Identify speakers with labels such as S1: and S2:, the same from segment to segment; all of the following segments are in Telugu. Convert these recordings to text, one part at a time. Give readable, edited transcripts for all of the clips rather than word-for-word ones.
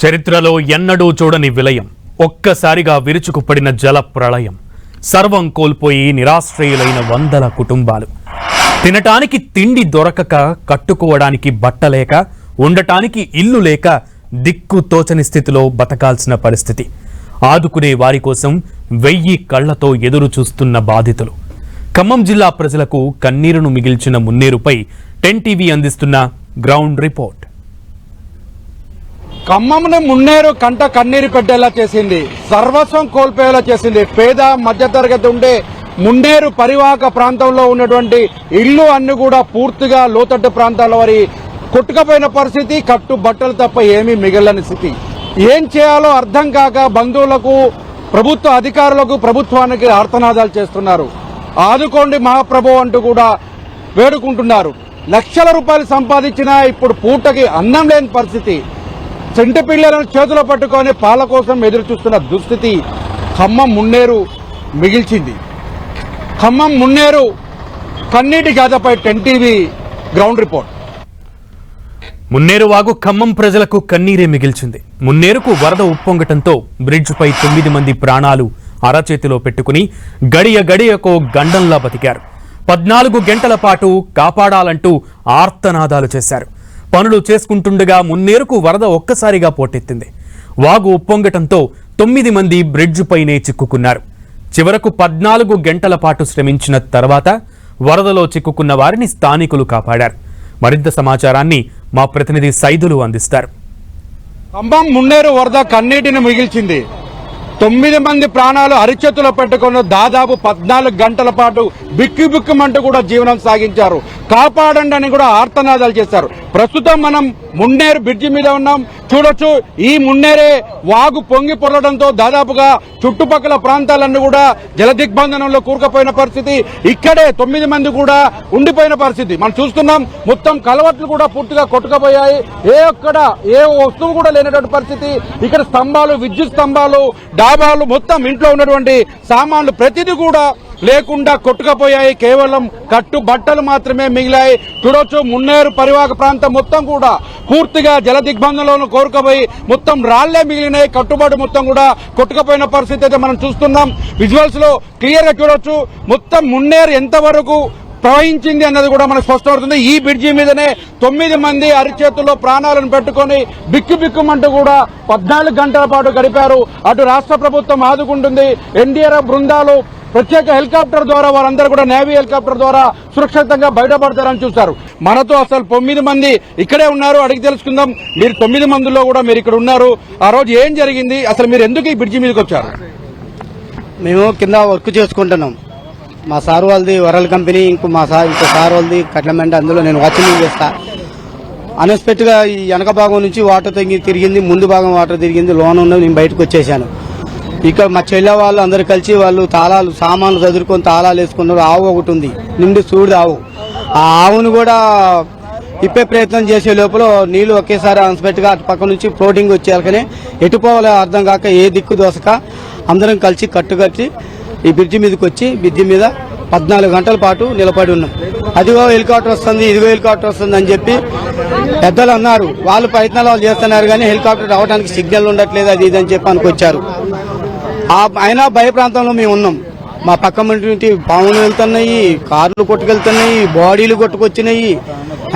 S1: చరిత్రలో ఎన్నడూ చూడని విలయం, ఒక్కసారిగా విరుచుకుపడిన జల ప్రళయం. సర్వం కోల్పోయి నిరాశ్రయులైన వందల కుటుంబాలు. తినటానికి తిండి దొరకక, కట్టుకోవడానికి బట్టలేక, ఉండటానికి ఇల్లు లేక దిక్కు తోచని స్థితిలో బతకాల్సిన పరిస్థితి. ఆదుకునే వారి కోసం 1000 కళ్లతో ఎదురు చూస్తున్న బాధితులు. ఖమ్మం జిల్లా ప్రజలకు కన్నీరును మిగిల్చిన మున్నేరుపై 10 టీవీ అందిస్తున్న గ్రౌండ్ రిపోర్ట్.
S2: ఖమ్మంను మున్నేరు కంట కన్నీరు పెట్టేలా చేసింది, సర్వస్వం కోల్పోయేలా చేసింది. పేద మధ్యతరగతి ఉండే మున్నేరు పరివాహక ప్రాంతంలో ఉన్నటువంటి ఇళ్లు అన్ని కూడా పూర్తిగా లోతట్టు ప్రాంతాల వారి కొట్టుకపోయిన పరిస్థితి, కట్టు బట్టలు తప్ప ఏమీ మిగలని స్థితి. ఏం చేయాలో అర్థం కాక బంధువులకు, ప్రభుత్వ అధికారులకు, ప్రభుత్వానికి ఆర్తనాదాలు చేస్తున్నారు. ఆదుకోండి మహాప్రభు అంటూ కూడా వేడుకుంటున్నారు. లక్షల రూపాయలు సంపాదించినా ఇప్పుడు పూటకి అన్నం లేని పరిస్థితి. చెంటి పిల్లలను చేతిలో పట్టుకొని పాల కోసం ఎదురు చూస్తున్న దుస్థితి ఖమ్మం మున్నేరు మిగిల్చింది. ఖమ్మం మున్నేరు కన్నీటి గాథపై 10 టీవీ గ్రౌండ్ రిపోర్ట్.
S1: మున్నేరు వాగు ఖమ్మం ప్రజలకు కన్నీరే మిగిల్చింది. మున్నేరుకు వరద ఉప్పొంగటంతో బ్రిడ్జిపై 9 మంది ప్రాణాలు అరచేతిలో పెట్టుకుని గడియ గడియకో గండంలా బతికారు. 14 గంటల పాటు కాపాడాలంటూ ఆర్తనాదాలు చేశారు. పనులు చేసుకుంటుండగా మున్నేరుకు వరద ఒక్కసారిగా పోటెత్తింది. వాగు ఉప్పొంగటంతో 9 మంది బ్రిడ్జిపైనే చిక్కుకున్నారు. చివరకు 14 గంటల పాటు శ్రమించిన తర్వాత వరదలో చిక్కుకున్న వారిని స్థానికులు కాపాడారు. మరింత సమాచారాన్ని మా ప్రతినిధి సైదులు అందిస్తారు.
S2: ఖమ్మం మున్నేరు వరద కన్నీటిని మిగిల్చింది. 9 మంది ప్రాణాలు అరిచేతులో పెట్టుకుని దాదాపు 14 గంటల పాటు బిక్కుబిక్కుమంటూ కూడా జీవనం సాగించారు. కాపాడండి అని కూడా ఆర్తనాదాలు చేశారు. ప్రస్తుతం మనం మున్నేరు బ్రిడ్జి మీద ఉన్నాం. చూడొచ్చు, ఈ మున్నేరే వాగు పొంగి పొరలడంతో దాదాపుగా చుట్టుపక్కల ప్రాంతాలన్నీ కూడా జల దిగ్బంధనంలో కూరుకుపోయిన పరిస్థితి. ఇక్కడే 9 మంది కూడా ఉండిపోయిన పరిస్థితి మనం చూస్తున్నాం. మొత్తం కలవట్లు కూడా పూర్తిగా కొట్టుకుపోయాయి. ఏ వస్తువు కూడా లేనటువంటి పరిస్థితి. ఇక్కడ స్తంభాలు, విద్యుత్ స్తంభాలు, డాబాలు, మొత్తం ఇంట్లో ఉన్నటువంటి సామాన్లు ప్రతిదీ కూడా లేకుండా కొట్టుకుపోయాయి. కేవలం కట్టు బట్టలు మాత్రమే మిగిలాయి. చూడొచ్చు, మున్నేరు పరివాహక ప్రాంతం మొత్తం కూడా పూర్తిగా జల దిగ్బంధంలో కోరుకుపోయి మొత్తం రాళ్లే మిగిలినాయి. కట్టుబాటు మొత్తం కూడా కొట్టుకుపోయిన పరిస్థితి అయితే మనం చూస్తున్నాం. విజువల్స్ లో క్లియర్ గా చూడొచ్చు, మొత్తం మున్నేరు ఎంతవరకు ప్రవహించింది అన్నది కూడా మనకు స్పష్టమవుతుంది. ఈ బ్రిడ్జి మీదనే 9 మంది అరిచేతుల్లో ప్రాణాలను పెట్టుకుని బిక్కుబిక్కుమంటూ కూడా 14 గంటల పాటు గడిపారు. అటు రాష్ట్ర ప్రభుత్వం ఆదుకుంటుంది. ఎన్డీఆర్ఎఫ్ బృందాలు ప్రత్యేక హెలికాప్టర్ ద్వారా వారందరూ కూడా నేవీ హెలికాప్టర్ ద్వారా సురక్షితంగా బయటపడతారని చూస్తారు. మనతో అసలు 9 మంది ఇక్కడే ఉన్నారు, అడిగి తెలుసుకుందాం. మీరు 9 మందిలో కూడా మీరు ఇక్కడ ఉన్నారు. ఆ రోజు ఏం జరిగింది, అసలు మీరు ఎందుకు ఈ బ్రిడ్జి మీదకి వచ్చారు?
S3: మేము కింద వర్క్ చేసుకుంటున్నాం. మా సార్ వాళ్ళది వరల్డ్ కంపెనీ, ఇంకో సార్ వాళ్ళది కట్లమెండ. అందులో నేను వాచింగ్ చేస్తా. అన్ఎక్స్పెక్ట్ గా ఈ వెనక భాగం నుంచి వాటర్ తిరిగింది, ముందు భాగం వాటర్ తిరిగింది. లోన్ ఉన్నది, నేను బయటకు వచ్చేసాను. ఇక్కడ మా చెల్లె వాళ్ళు అందరు కలిసి వాళ్ళు తాళాలు, సామాన్లు చదువుకొని తాళాలు వేసుకున్నారు. ఆవు ఒకటి ఉంది, నిండు చూడు ఆవు. ఆ ఆవును కూడా ఇప్పే ప్రయత్నం చేసే లోపల నీళ్లు ఒకేసారి అన్ఎక్స్పెక్ట్ గా అటు పక్క నుంచి ఫ్లోటింగ్ వచ్చేయాలకనే ఎటుపోవాలో అర్థం కాక ఏ దిక్కు దోసక అందరం కలిసి కట్టుకట్టి ఈ బ్రిడ్జి మీదకి వచ్చి బ్రిడ్జి మీద 14 గంటల పాటు నిలబడి ఉన్నాం. అదిగో హెలికాప్టర్ వస్తుంది, ఇదిగో హెలికాప్టర్ వస్తుంది అని చెప్పి పెద్దలు అన్నారు. వాళ్ళు ప్రయత్నాలు వాళ్ళు చేస్తున్నారు, కానీ హెలికాప్టర్ రావడానికి సిగ్నల్ ఉండట్లేదు, అది ఇది అని చెప్పి అనుకొచ్చారు. అయినా భయ ప్రాంతంలో మేము ఉన్నాం. మా పక్క నుండి పాములు వెళ్తున్నాయి, కార్లు కొట్టుకెళ్తున్నాయి, బాడీలు కొట్టుకొచ్చినాయి.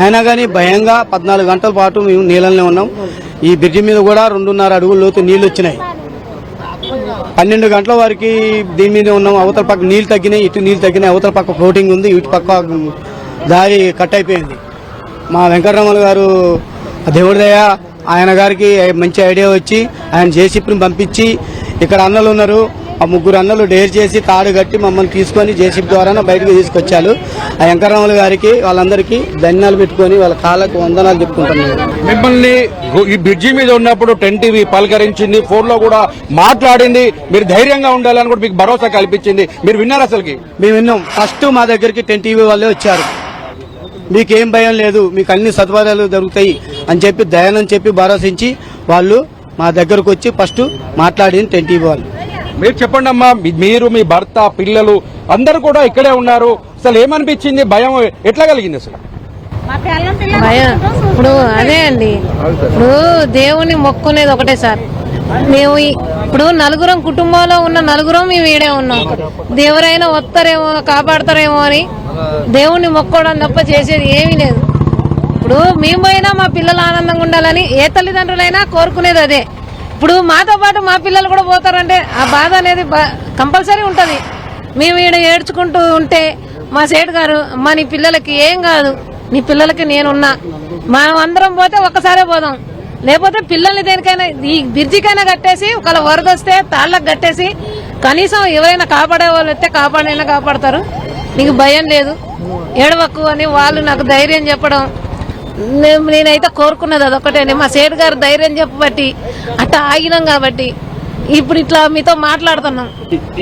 S3: అయినా కానీ భయంగా 14 గంటల పాటు మేము నీళ్ళనే ఉన్నాం. ఈ బ్రిడ్జి మీద కూడా 2.5 అడుగుల లోతు నీళ్లు వచ్చినాయి. 12 గంటల వరకు దీని మీద ఉన్నాం. అవతల పక్క నీళ్లు తగ్గినాయి, ఇటు నీళ్లు తగ్గినాయి. అవతల పక్క ఫ్లోటింగ్ ఉంది, ఇటు పక్క దారి కట్ అయిపోయింది. మా వెంకటరమణ గారు దేవుడి దయ, ఆయన గారికి మంచి ఐడియా వచ్చి ఆయన జేసీపీని పంపించి ఇక్కడ అన్నలు ఉన్నారు, ఆ 3 అన్నలు డేర్ చేసి తాడు కట్టి మమ్మల్ని తీసుకొని జేసీపీ ద్వారా బయటకు తీసుకొచ్చారు. ఆ వెంకటరమణ గారికి వాళ్ళందరికీ ధన్యాలు పెట్టుకుని వాళ్ళ కాళ్ళకు వందనాలు చెప్పుకుంటున్నారు.
S2: మిమ్మల్ని ఈ బ్రిడ్జి మీద ఉన్నప్పుడు 10 టీవీ పలకరించింది, ఫోన్ లో కూడా మాట్లాడింది. మీరు ధైర్యంగా ఉండాలని కూడా మీకు భరోసా కల్పించింది. మీరు విన్నారు? అసలుకి
S3: మేము విన్నాం. ఫస్ట్ మా దగ్గరికి 10 టీవీ వాళ్ళే వచ్చారు. మీకేం భయం లేదు, మీకు అన్ని సదుపాయాలు దొరుకుతాయి అని చెప్పి దయానని చెప్పి భరోసించి వాళ్ళు మా దగ్గరకు వచ్చి ఫస్ట్ మాట్లాడింది 10 టీవీ వాళ్ళు.
S2: మీరు చెప్పండి అమ్మా, మీరు, మీ భర్త, పిల్లలు అందరూ కూడా ఇక్కడే ఉన్నారు. అసలు ఏమనిపించింది? భయం ఎట్లా కలిగింది? అసలు
S4: భయం ఇప్పుడు అదే అండి. ఇప్పుడు దేవుని మొక్కునేది ఒకటే సార్. మేము ఇప్పుడు నలుగురం కుటుంబంలో ఉన్న నలుగురం మేము ఈడే ఉన్నాం. దేవురైనా వస్తారేమో కాపాడతారేమో అని దేవుణ్ణి మొక్కోవడం తప్ప చేసేది ఏమీ లేదు. ఇప్పుడు మేమైనా మా పిల్లలు ఆనందంగా ఉండాలని ఏ తల్లిదండ్రులైనా కోరుకునేది అదే. ఇప్పుడు మాతో పాటు మా పిల్లలు కూడా పోతారంటే ఆ బాధ అనేది కంపల్సరీ ఉంటుంది. మేము ఈడ ఏడ్చుకుంటూ ఉంటే మా సేటు గారు అమ్మ నీ పిల్లలకి ఏం కాదు, నీ పిల్లలకి నేనున్నా, మనం అందరం పోతే ఒక్కసారే పోదాం, లేకపోతే పిల్లల్ని దేనికైనా ఈ బ్రిడ్జికైనా కట్టేసి ఒకవేళ వరద వస్తే తాళ్ళకు కట్టేసి కనీసం ఎవరైనా కాపాడే వాళ్ళు వస్తే కాపాడైనా కాపాడతారు, నీకు భయం లేదు ఏడవకు అని వాళ్ళు నాకు ధైర్యం చెప్పడం. నేనైతే కోరుకున్నది అదొకటే. మా సేటు గారు ధైర్యం చెప్పబట్టి అట్లా ఆగినాం కాబట్టి ఇప్పుడు ఇట్లా మీతో మాట్లాడుతున్నాం.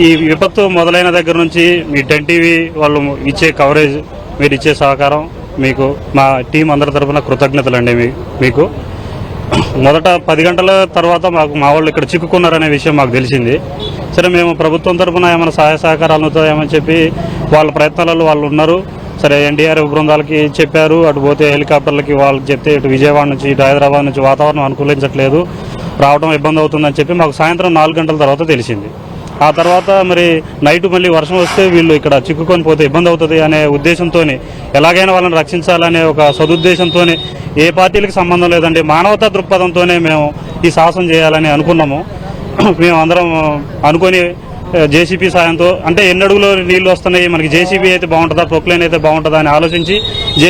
S5: ఈ విపత్తు మొదలైన దగ్గర నుంచి మీ 10 టీవీ వాళ్ళు ఇచ్చే కవరేజ్, మీరు ఇచ్చే సహకారం మీకు మా టీం అందరి తరఫున కృతజ్ఞతలండి. మీకు మొదట 10 గంటల తర్వాత మా వాళ్ళు ఇక్కడ చిక్కుకున్నారనే విషయం మాకు తెలిసింది. సరే మేము ప్రభుత్వం తరఫున ఏమైనా సహాయ సహకారాలు అవుతాయేమని చెప్పి వాళ్ళ ప్రయత్నాలలో వాళ్ళు ఉన్నారు. సరే ఎన్డీఆర్ఎఫ్ బృందాలకి చెప్పారు, అటు పోతే హెలికాప్టర్లకి వాళ్ళకి చెప్తే ఇటు విజయవాడ నుంచి ఇటు హైదరాబాద్ నుంచి వాతావరణం అనుకూలించట్లేదు, రావడం ఇబ్బంది అవుతుందని చెప్పి మాకు సాయంత్రం 4 గంటల తర్వాత తెలిసింది. ఆ తర్వాత మరి నైట్ మళ్ళీ వర్షం వస్తే వీళ్ళు ఇక్కడ చిక్కుకొని పోతే ఇబ్బంది అవుతుంది అనే ఉద్దేశంతో, ఎలాగైనా వాళ్ళని రక్షించాలనే ఒక సదుద్దేశంతో, ఏ పార్టీలకు సంబంధం లేదండి, మానవతా దృక్పథంతోనే మేము ఈ సాహసం చేయాలని అనుకున్నాము. మేము అందరం అనుకొని జేసీబీ సాయంతో, అంటే ఎన్ని అడుగులు నీళ్లు వస్తున్నాయి, మనకి జేసీబీ అయితే బాగుంటుందా ప్రొక్లైన్ అయితే బాగుంటుందా అని ఆలోచించి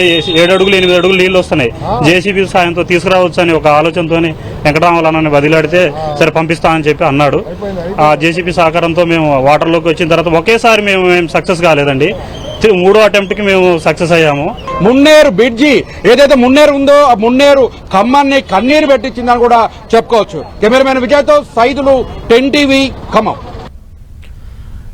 S5: 7 అడుగులు 8 అడుగులు నీళ్లు వస్తున్నాయి, జేసీబీ సాయంతో తీసుకురావచ్చు అని ఒక ఆలోచనతో వెంకటరామలన్నని బదిలాడితే సరే పంపిస్తామని చెప్పి అన్నాడు. ఆ జేసీబీ సహకారంతో మేము వాటర్లోకి వచ్చిన తర్వాత ఒకేసారి మేము సక్సెస్ కాలేదండి, 3వ అటెంప్ట్కి మేము సక్సెస్ అయ్యాము.
S2: మున్నేరు బ్రిడ్జి ఏదైతే మున్నేరు ఉందో ఆ మున్నేరు ఖమ్మాన్ని కన్నీరు పెట్టించిందని కూడా చెప్పుకోవచ్చు. కెమెరామెన్ విజయ్తో సైదులు 10 టీవీ ఖమ్మం.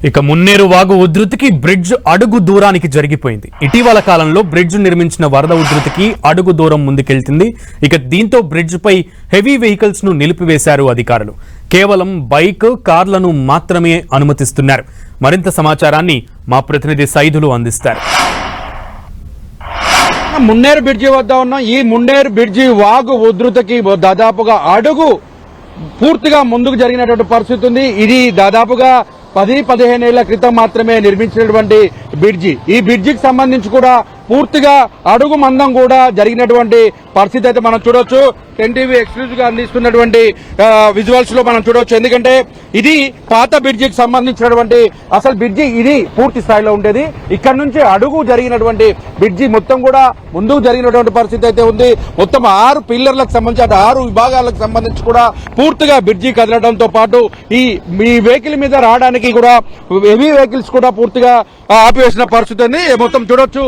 S1: ఇక మున్నేరు వాగు ఉధృతికి బ్రిడ్జ్ అడుగు దూరానికి జరిగిపోయింది. ఇటీవల కాలంలో బ్రిడ్జ్ నిర్మించిన వరద ఉధృతికి అడుగు దూరం ముందుకెళ్తుంది. ఇక దీంతో బ్రిడ్జ్ పై హెవీ వెహికల్స్ ను నిలిపివేశారు అధికారులు. కేవలం బైక్, కార్లను మాత్రమే అనుమతిస్తున్నారు. మరింత సమాచారాన్ని మా ప్రతినిధి సైదులు అందిస్తారు.
S2: మున్నేరు బ్రిడ్జి వద్ద ఉన్న ఈ మున్నేరు బ్రిడ్జి వాగు ఉధృతికి దాదాపుగా అడుగు పూర్తిగా ముందుకు జరిగినటువంటి పరిస్థితి ఉంది. ఇది దాదాపుగా 10-15 ఏళ్ల క్రితం మాత్రమే నిర్మించినటువంటి బ్రిడ్జి. ఈ బ్రిడ్జికి సంబంధించి కూడా పూర్తిగా అడుగు మందం కూడా జరిగినటువంటి పరిస్థితి అయితే మనం చూడొచ్చు. 10 టీవీ ఎక్స్క్లూజివ్ గా అందిస్తున్నటువంటి విజువల్స్ లో మనం చూడొచ్చు. ఎందుకంటే ఇది పాత బ్రిడ్జికి సంబంధించినటువంటి అసలు బ్రిడ్జి ఇది పూర్తి స్థాయిలో ఉండేది. ఇక్కడ నుంచి అడుగు జరిగినటువంటి బ్రిడ్జి మొత్తం కూడా ముందుకు జరిగినటువంటి పరిస్థితి అయితే ఉంది. మొత్తం 6 పిల్లర్లకు సంబంధించి అటు 6 విభాగాలకు సంబంధించి కూడా పూర్తిగా బ్రిడ్జి కదలడంతో పాటు ఈ వెహికల్ మీద రావడానికి కూడా హెవీ వెహికల్స్ కూడా పూర్తిగా ఆపివేసిన పరిస్థితి ఉంది. మొత్తం చూడొచ్చు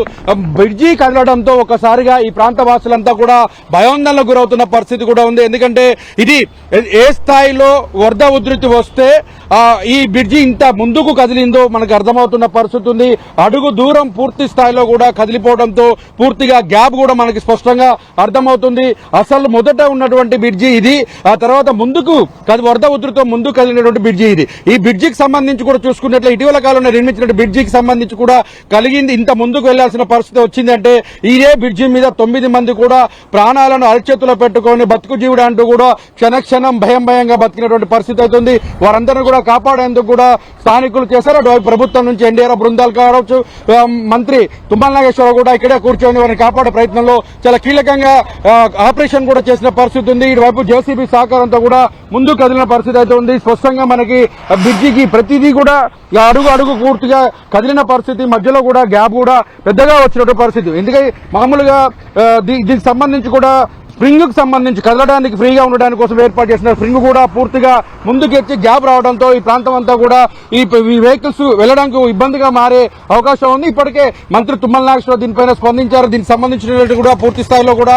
S2: బ్రిడ్జి కదలడంతో ఒకసారిగా ఈ ప్రాంత వాసులంతా కూడా భయాందోళనకు గురవుతున్న పరిస్థితి కూడా ఉంది. ఎందుకంటే ఇది ఏ స్థాయిలో వరద ఉధృతి వస్తే ఈ బ్రిడ్జి ఇంత ముందుకు కదిలిందో మనకు అర్థమవుతున్న పరిస్థితి ఉంది. అడుగు దూరం పూర్తి స్థాయిలో కూడా కదిలిపోవడంతో పూర్తిగా గ్యాప్ కూడా మనకి స్పష్టంగా అర్థమవుతుంది. అసలు మొదట ఉన్నటువంటి బ్రిడ్జి ఇది, ఆ తర్వాత ముందుకు వరద ఉధృతితో ముందుకు కదిలినటువంటి బ్రిడ్జి ఇది. ఈ బ్రిడ్జికి సంబంధించి కూడా చూసుకున్నట్లే ఇటీవల కాలంలో నిర్మించిన బ్రిడ్జికి సంబంధించి కూడా కలిగింది. ఇంత ముందుకు వెళ్లాల్సిన పరిస్థితి వచ్చిందంటే ఇదే బ్రిడ్జి మీద 9 మంది కూడా ప్రాణాలను అరచేతిలో పెట్టుకొని బతుకు జీవుడు అంటూ కూడా క్షణక్షణం భయంగా బతికినటువంటి పరిస్థితి అవుతుంది. వారందరూ కూడా కాపాడేందుకు కూడా స్థానికులు చేశారు. అటువైపు ప్రభుత్వం నుంచి ఎన్డీఆర్ఎఫ్ బృందాలు కావచ్చు, మంత్రి తుమ్మల నాగేశ్వరరావు కూడా ఇక్కడే కూర్చొని వారిని కాపాడే ప్రయత్నంలో చాలా కీలకంగా ఆపరేషన్ కూడా చేసిన పరిస్థితి ఉంది. ఇటువైపు జేసీబీ సహకారంతో కూడా ముందుకు కదిలిన పరిస్థితి అయితే ఉంది. స్పష్టంగా మనకి బ్రిడ్జికి ప్రతిదీ కూడా అడుగు పూర్తిగా కదిలిన పరిస్థితి, మధ్యలో కూడా గ్యాప్ కూడా పెద్దగా వచ్చినటువంటి పరిస్థితి. ఎందుకంటే మామూలుగా దీనికి సంబంధించి కూడా స్ప్రింగ్ కు సంబంధించి కదలడానికి ఫ్రీగా ఉండడానికి కోసం ఏర్పాటు చేసిన స్ప్రింగ్ కూడా పూర్తిగా ముందుకెచ్చి గ్యాప్ రావడంతో ఈ ప్రాంతం అంతా కూడా ఈ వెహికల్స్ వెళ్లడానికి ఇబ్బందిగా మారే అవకాశం ఉంది. ఇప్పటికే మంత్రి తుమ్మల నాగేశ్వరరావు దీనిపైన స్పందించారు. దీనికి సంబంధించినట్టు కూడా పూర్తి స్థాయిలో కూడా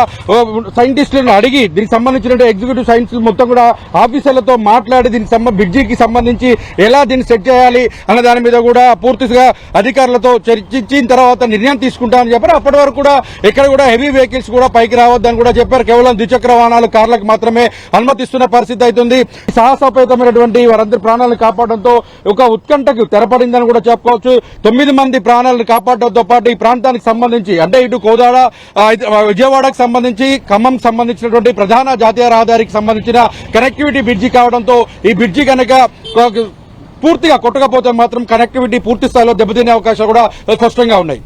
S2: సైంటిస్టులను అడిగి దీనికి సంబంధించిన ఎగ్జిక్యూటివ్ సైన్స్ మొత్తం కూడా ఆఫీసర్లతో మాట్లాడి దీనికి బ్రిడ్జికి సంబంధించి ఎలా దీన్ని సెట్ చేయాలి అన్న దాని మీద కూడా పూర్తిగా అధికారులతో చర్చించిన తర్వాత నిర్ణయం తీసుకుంటామని చెప్పారు. అప్పటి వరకు కూడా ఎక్కడ కూడా హెవీ వెహికల్స్ కూడా పైకి రావద్దని కూడా చెప్పారు. కేవలం ద్విచక్ర వాహనాలు, కార్లకు మాత్రమే అనుమతిస్తున్న పరిస్థితి అవుతుంది. సాహసోపేతమైనటువంటి వారందరి ప్రాణాలను కాపాడడంతో ఒక ఉత్కంఠకు తెరపడిందని కూడా చెప్పుకోవచ్చు. 9 మంది ప్రాణాలను కాపాడడంతో పాటు ఈ ప్రాంతానికి సంబంధించి అంటే ఇటు కోదాడ, విజయవాడకు సంబంధించి, ఖమ్మం సంబంధించినటువంటి ప్రధాన జాతీయ రహదారికి సంబంధించిన కనెక్టివిటీ బ్రిడ్జి కావడంతో ఈ బ్రిడ్జి కనుక పూర్తిగా కొట్టకపోతే మాత్రం కనెక్టివిటీ పూర్తి స్థాయిలో దెబ్బతినే అవకాశాలు కూడా స్పష్టంగా ఉన్నాయి.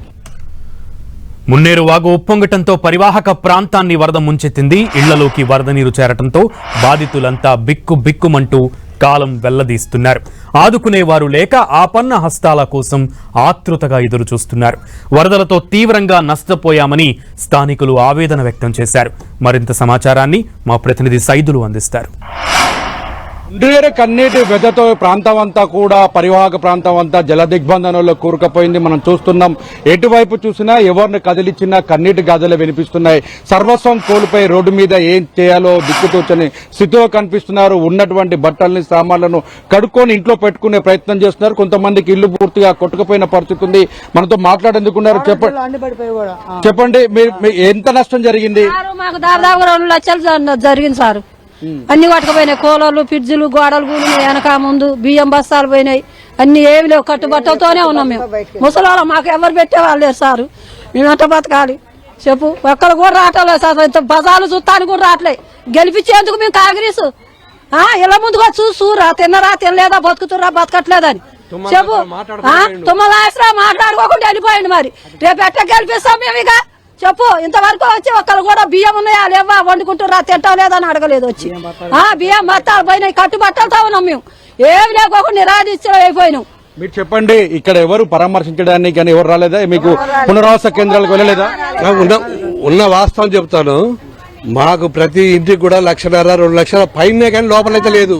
S1: మున్నేరు వాగు ఉప్పొంగటంతో పరివాహక ప్రాంతాన్ని వరద ముంచెత్తింది. ఇళ్లలోకి వరద నీరు చేరటంతో బాధితులంతా బిక్కుమంటూ కాలం వెల్లదీస్తున్నారు. ఆదుకునేవారు లేక ఆపన్న హస్తాల కోసం ఆతృతగా ఎదురు చూస్తున్నారు. వరదలతో తీవ్రంగా నష్టపోయామని స్థానికులు ఆవేదన వ్యక్తం చేశారు. మరింత సమాచారాన్ని మా ప్రతినిధి సైదులు అందిస్తారు.
S2: మున్నేరు కన్నీటి వెదతో ప్రాంతం అంతా కూడా పరివాహక ప్రాంతం అంతా జల దిగ్బంధనంలో కూరుకుపోయింది. మనం చూస్తున్నాం, ఎటువైపు చూసినా ఎవరిని కదిలిచ్చినా కన్నీటి గాథలు వినిపిస్తున్నాయి. సర్వస్వం కోల్పోయి రోడ్డు మీద ఏం చేయాలో దిక్కుతోచని స్థితిలో కనిపిస్తున్నారు. ఉన్నటువంటి బట్టల్ని, సామాన్లను కడుక్కొని ఇంట్లో పెట్టుకునే ప్రయత్నం చేస్తున్నారు. కొంతమందికి ఇల్లు పూర్తిగా కొట్టుకుపోయిన పరిస్థితి ఉంది. మనతో మాట్లాడేందుకున్నారు. చెప్పండి, మీరు ఎంత నష్టం జరిగింది?
S6: మాకు దాదాపు 2 లక్షలు జరిగింది సార్. అన్ని పట్టుకుపోయినాయి. కూలర్లు, ఫ్రిడ్జ్లు, గోడలు కూలినాయి. వెనక ముందు బియ్యం బస్తాలు పోయినాయి. అన్ని ఏమి లేవు, కట్టుబట్టలతోనే ఉన్నాం మేము. ముసలి మాకు ఎవరు పెట్టేవాళ్ళు లేరు సారు. మేము ఎంత బతకాలి చెప్పు? ఒక్కరు కూడా రావట్లేదు సార్. ఇంత బజార్లు చూస్తానికి కూడా రావట్లేదు. గెలిపించేందుకు మేము కాంగ్రెస్ ఇలా ముందుగా చూసురా, తిన్నరా, తినలేదా, బతుకుతురా, బతకట్లేదని చెప్పు. 9 లక్షలు మాట్లాడుకోకుండా వెళ్ళిపోయింది. మరి రేపు ఎట్లా గెలిపిస్తాం మేము? ఇక చెప్పు. ఇంతవరకు వచ్చి ఒక్కరు కూడా బియ్యం ఉన్నాయా లేవా, వండుకుంటురా, తింటా లేదని అడగలేదు. వచ్చి బియ్యం బత్తాలు పోయినాయి, కట్టుబట్టలతో ఉన్నాం మేము. ఏమి లేకోకుండా నిరాధించడం అయిపోయినాం.
S2: మీరు చెప్పండి, ఇక్కడ ఎవరు పరామర్శించడానికి కానీ ఎవరు రాలేదా? మీకు పునరావాస కేంద్రాలకు వెళ్ళలేదా?
S7: ఉన్న వాస్తవం చెప్తాను. మాకు ప్రతి ఇంటికి కూడా 1,50,000, 2 లక్షల పైనే కానీ లోపలైతే లేదు.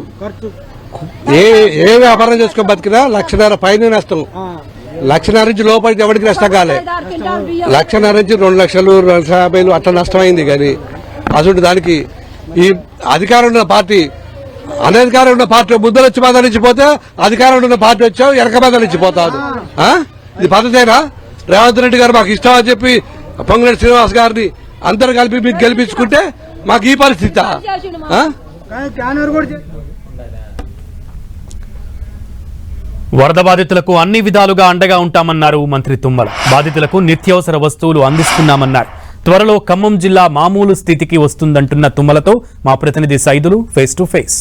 S7: ఏ వ్యాపారం చేసుకొని బతికినా 1,50,000 పైన నష్టం. 1,50,000 నుంచి లోపలికి ఎవరికి నష్టం కాలే. 1,50,000 నుంచి 2 లక్షలు, 2,50,000 అట్లా నష్టమైంది. కానీ అసలు దానికి ఈ అధికారం ఉన్న పార్టీ, అనధికారం ఉన్న పార్టీ ముందర వచ్చి బదలించిపోతే అధికారం ఉన్న పార్టీ వచ్చావు వెనక బదలించిపోతాడు. ఇది పద్ధతేనా? రేవంత్ రెడ్డి గారు మాకు ఇష్టం అని చెప్పి పొంగులేటి శ్రీనివాస్ గారిని అందరు కలిపి మీకు గెలిపించుకుంటే మాకు ఈ పరిస్థితి.
S1: వరద బాధితులకు అన్ని విధాలుగా అండగా ఉంటామన్నారు మంత్రి తుమ్మల. బాధితులకు నిత్యావసర వస్తువులు అందిస్తున్నామన్నారు. త్వరలో ఖమ్మం జిల్లా మామూలు స్థితికి వస్తుందంటున్న తుమ్మలతో మా ప్రతినిధి సైదులు ఫేస్ టు ఫేస్.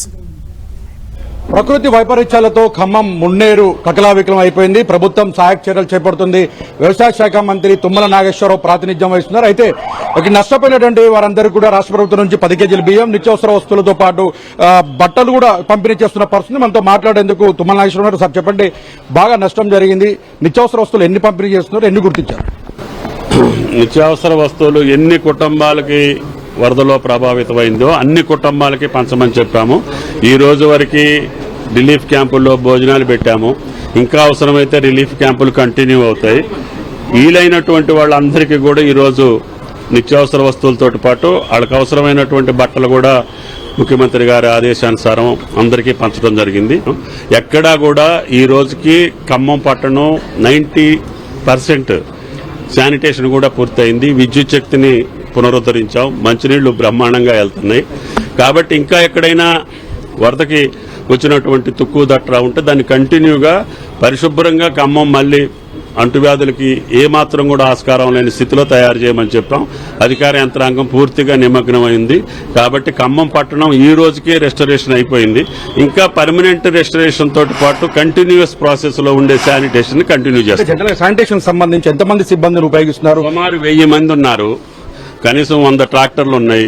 S2: ప్రకృతి వైపరీత్యాలతో ఖమ్మం మున్నేరు కకలావికలం అయిపోయింది. ప్రభుత్వం సహాయక చర్యలు చేపడుతుంది. వ్యవసాయ శాఖ మంత్రి తుమ్మల నాగేశ్వరరావు ప్రాతినిధ్యం వహిస్తున్నారు. అయితే నష్టపోయినటువంటి వారందరికీ కూడా రాష్ట్ర ప్రభుత్వం నుంచి 10 కేజీల బియ్యం, నిత్యావసర వస్తువులతో పాటు బట్టలు కూడా పంపిణీ చేస్తున్న పరిస్థితి. మనతో మాట్లాడేందుకు తుమ్మల నాగేశ్వరరావు సార్, చెప్పండి, బాగా నష్టం జరిగింది. నిత్యావసర వస్తువులు ఎన్ని పంపిణీ చేస్తున్నారు, ఎన్ని గుర్తించారు?
S5: నిత్యావసర వస్తువులు ఎన్ని కుటుంబాలకి వరదలో ప్రభావితమైందో అన్ని కుటుంబాలకి పంచమని చెప్పాము. ఈ రోజు వరకు రిలీఫ్ క్యాంపుల్లో భోజనాలు పెట్టాము. ఇంకా అవసరమైతే రిలీఫ్ క్యాంపులు కంటిన్యూ అవుతాయి. వీలైనటువంటి వాళ్ళందరికీ కూడా ఈరోజు నిత్యావసర వస్తువులతో పాటు వాళ్ళకి అవసరమైనటువంటి బట్టలు కూడా ముఖ్యమంత్రి గారి ఆదేశానుసారం అందరికీ పంచడం జరిగింది. ఎక్కడా కూడా ఈ రోజుకి ఖమ్మం పట్టణం 90% శానిటేషన్ కూడా పూర్తయింది. విద్యుత్ శక్తిని పునరుద్ధరించాం. మంచినీళ్లు బ్రహ్మాండంగా వెళ్తున్నాయి. కాబట్టి ఇంకా ఎక్కడైనా వరదకి వచ్చినటువంటి తుక్కు దట్రా ఉంటే దాన్ని కంటిన్యూగా పరిశుభ్రంగా ఖమ్మం మళ్లీ అంటువ్యాధులకి ఏమాత్రం కూడా ఆస్కారం లేని స్థితిలో తయారు చేయమని చెప్పాం. అధికార యంత్రాంగం పూర్తిగా నిమగ్నమైంది. కాబట్టి ఖమ్మం పట్టణం ఈ రోజుకే రెస్టరేషన్ అయిపోయింది. ఇంకా పర్మనెంట్ రెస్టరేషన్ తోటి పాటు కంటిన్యూస్ ప్రాసెస్ లో ఉండే శానిటేషన్ కంటిన్యూ చేస్తారు.
S2: శానిటేషన్ సంబంధించి ఎంతమంది సిబ్బందిని ఉపయోగిస్తున్నారు?
S5: సుమారు 1000 మంది ఉన్నారు. కనీసం 100 ట్రాక్టర్లు ఉన్నాయి,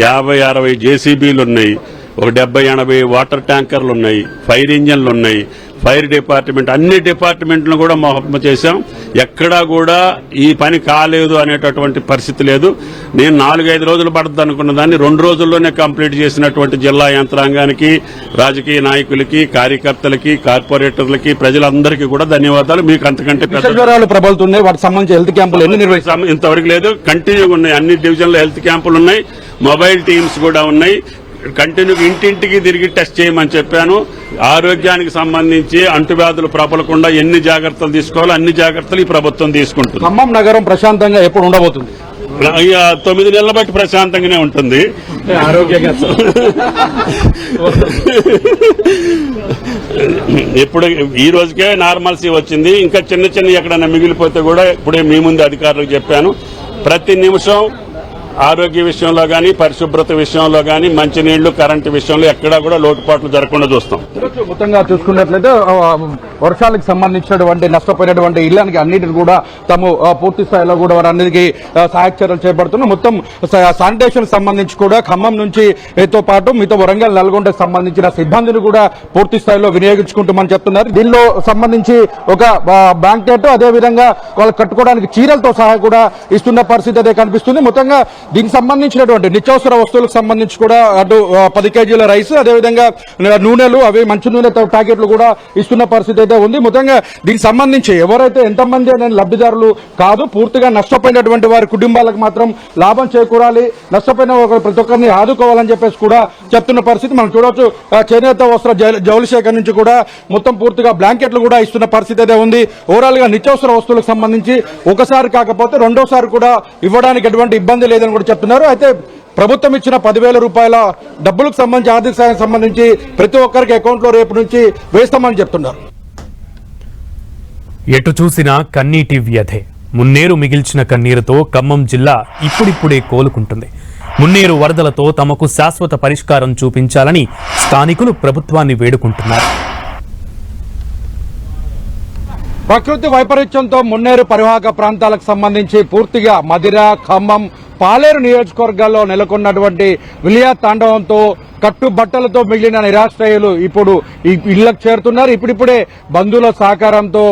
S5: 50-60 జేసీబీలు ఉన్నాయి, ఒక 70-80 వాటర్ ట్యాంకర్లు ఉన్నాయి, ఫైర్ ఇంజన్లు ఉన్నాయి, ఫైర్ డిపార్ట్మెంట్, అన్ని డిపార్ట్మెంట్లను కూడా మోహమ్మ చేశాం. ఎక్కడా కూడా ఈ పని కాలేదు అనేటటువంటి పరిస్థితి లేదు. నేను 4-5 రోజులు పడుతుంది అనుకున్న దాన్ని 2 రోజుల్లోనే కంప్లీట్ చేసినటువంటి జిల్లా యంత్రాంగానికి, రాజకీయ నాయకులకి, కార్యకర్తలకి, కార్పొరేటర్లకి, ప్రజలందరికీ కూడా ధన్యవాదాలు. మీకు అంతకంటే
S2: జ్వరాలు ప్రబలుతున్నాయి, వాటికి సంబంధించి హెల్త్ క్యాంపులు ఎన్ని నిర్వహిస్తాం?
S5: ఇంతవరకు లేదు. కంటిన్యూగా ఉన్నాయి. అన్ని డివిజన్లో హెల్త్ క్యాంపులు ఉన్నాయి, మొబైల్ టీమ్స్ కూడా ఉన్నాయి. కంటిన్యూ ఇంటింటికి తిరిగి టెస్ట్ చేయమని చెప్పాను. ఆరోగ్యానికి సంబంధించి అంటువ్యాధులు ప్రబలకుండా ఎన్ని జాగ్రత్తలు తీసుకోవాలో అన్ని జాగ్రత్తలు ఈ ప్రభుత్వం తీసుకుంటుంది.
S2: ఖమ్మం నగరం ప్రశాంతంగా ఎప్పుడు ఉండబోతుంది?
S8: ఇక 9 నెలల బట్టి ప్రశాంతంగానే ఉంటుంది.
S2: ఆరోగ్యంగా
S8: ఇప్పుడు ఈ రోజుకే నార్మల్సీ వచ్చింది. ఇంకా చిన్న ఎక్కడైనా మిగిలిపోతే కూడా ఇప్పుడే మీ ముందు అధికారులకు చెప్పాను. ప్రతి నిమిషం ఆరోగ్య విషయంలో గానీ, పరిశుభ్రత విషయంలో గానీ, మంచినీళ్లు, కరెంటు విషయంలో ఎక్కడా కూడా లోటుపాట్లు జరగకుండా చూస్తాం.
S2: మొత్తంగా చూసుకున్నట్లయితే వర్షాలకు సంబంధించినటువంటి నష్టపోయినటువంటి ఇళ్లకి అన్నిటిని కూడా తాము పూర్తి స్థాయిలో కూడా వారన్నిటికీ సహాయక చర్యలు చేపడుతున్నాం. మొత్తం శానిటేషన్ సంబంధించి కూడా ఖమ్మం నుంచి తో పాటు మిగతా వరంగల్, నల్గొండకు సంబంధించిన సిబ్బందిని కూడా పూర్తి స్థాయిలో వినియోగించుకుంటామని చెప్తున్నారు. దీనిలో సంబంధించి ఒక బ్లాంకెట్, అదేవిధంగా వాళ్ళు కట్టుకోవడానికి చీరలతో సహా కూడా ఇస్తున్న పరిస్థితి అయితే కనిపిస్తుంది. మొత్తంగా దీనికి సంబంధించినటువంటి నిత్యావసర వస్తువులకు సంబంధించి కూడా అటు 10 కేజీల రైస్, అదేవిధంగా నూనెలు, అవి మంచి నూనె ప్యాకెట్లు కూడా ఇస్తున్న పరిస్థితి అయితే ఉంది. మొత్తంగా దీనికి సంబంధించి ఎవరైతే ఎంతమంది అనే లబ్ధిదారులు కాదు, పూర్తిగా నష్టపోయినటువంటి వారి కుటుంబాలకు మాత్రం లాభం చేకూరాలి, నష్టపోయిన ప్రతి ఒక్కరిని ఆదుకోవాలని చెప్పేసి కూడా చెప్తున్న పరిస్థితి మనం చూడవచ్చు. చేనేత వస్త్ర జౌళి శాఖ నుంచి కూడా మొత్తం పూర్తిగా బ్లాంకెట్లు కూడా ఇస్తున్న పరిస్థితి అయితే ఉంది. ఓవరాల్ గా నిత్యావసర వస్తువులకు సంబంధించి ఒకసారి కాకపోతే రెండోసారి కూడా ఇవ్వడానికి ఎటువంటి ఇబ్బంది లేదని కూడా చెప్తున్నారు. అయితే ప్రభుత్వం ఇచ్చిన 10,000 రూపాయల డబ్బులకు సంబంధించి, ఆర్థిక సాయం సంబంధించి ప్రతి ఒక్కరికి అకౌంట్ లో రేపు నుంచి వేస్తామని చెప్తున్నారు.
S1: ఎటు చూసినా కన్నీటి వ్యధే. మున్నేరు మిగిల్చిన కన్నీరుతో ఖమ్మం జిల్లా ఇప్పుడిప్పుడే కోలుకుంటుంది. మున్నేరు వరదలతో తమకు శాశ్వత పరిష్కారం చూపించాలని స్థానికులు ప్రభుత్వాన్ని వేడుకుంటున్నారు.
S2: ప్రకృతి వైపరీత్యంతో మున్నేరు పరివాహక ప్రాంతాలకు సంబంధించి పూర్తిగా మదిర, ఖమ్మం, పాలేరు నియోజకవర్గాల్లో నెలకొన్నటువంటి విలియా తాండవంతో కట్టుబట్టలతో మిగిలిన నిరాశ్రయులు ఇప్పుడు ఈ ఇళ్లకు చేరుతున్నారు. ఇప్పుడిప్పుడే బంధువుల సహకారంతో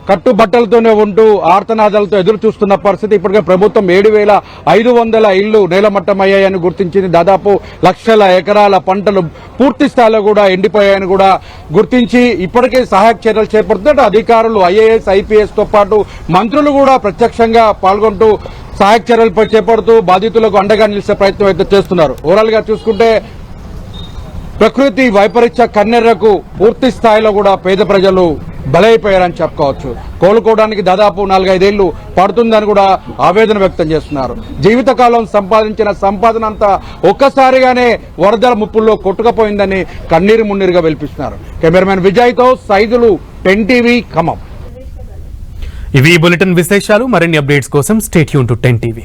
S2: కట్టుబట్టలతోనే ఉంటూ ఆర్తనాదాలతో ఎదురు చూస్తున్న పరిస్థితి. ఇప్పటికే ప్రభుత్వం 7,500 ఇళ్లు నేలమట్టమయ్యాయని గుర్తించింది. దాదాపు లక్షల ఎకరాల పంటలు పూర్తి స్థాయిలో కూడా ఎండిపోయాయని కూడా గుర్తించి ఇప్పటికే సహాయక చర్యలు చేపడుతున్నట్టు అధికారులు, IAS, IPS తో పాటు మంత్రులు కూడా ప్రత్యక్షంగా పాల్గొంటూ సహాయక చర్యలు చేపడుతూ బాధితులకు అండగా నిలిచే ప్రయత్నం అయితే చేస్తున్నారు. ఓవరాల్ గా చూసుకుంటే ప్రకృతి వైపరీత్య కన్నెర్రకు పూర్తి స్థాయిలో కూడా పేద ప్రజలు బలైపోయారని చెప్పుకోవచ్చు. కోలుకోవడానికి దాదాపు 4-5 ఏళ్లు పడుతుందని కూడా ఆవేదన వ్యక్తం చేస్తున్నారు. జీవితకాలం సంపాదించిన సంపాదన అంతా ఒక్కసారిగానే వరదల ముప్పుల్లో కొట్టుకుపోయిందని కన్నీరు మున్నీరుగా వెలిపిస్తున్నారు. కెమెరామెన్ విజయ్తో సైదులు, 10 TV, ఖమ్మం.
S1: ఇవి బులెటిన్ విశేషాలు. మరిన్ని అప్డేట్స్ కోసం స్టే ట్యూన్ టు 10 TV.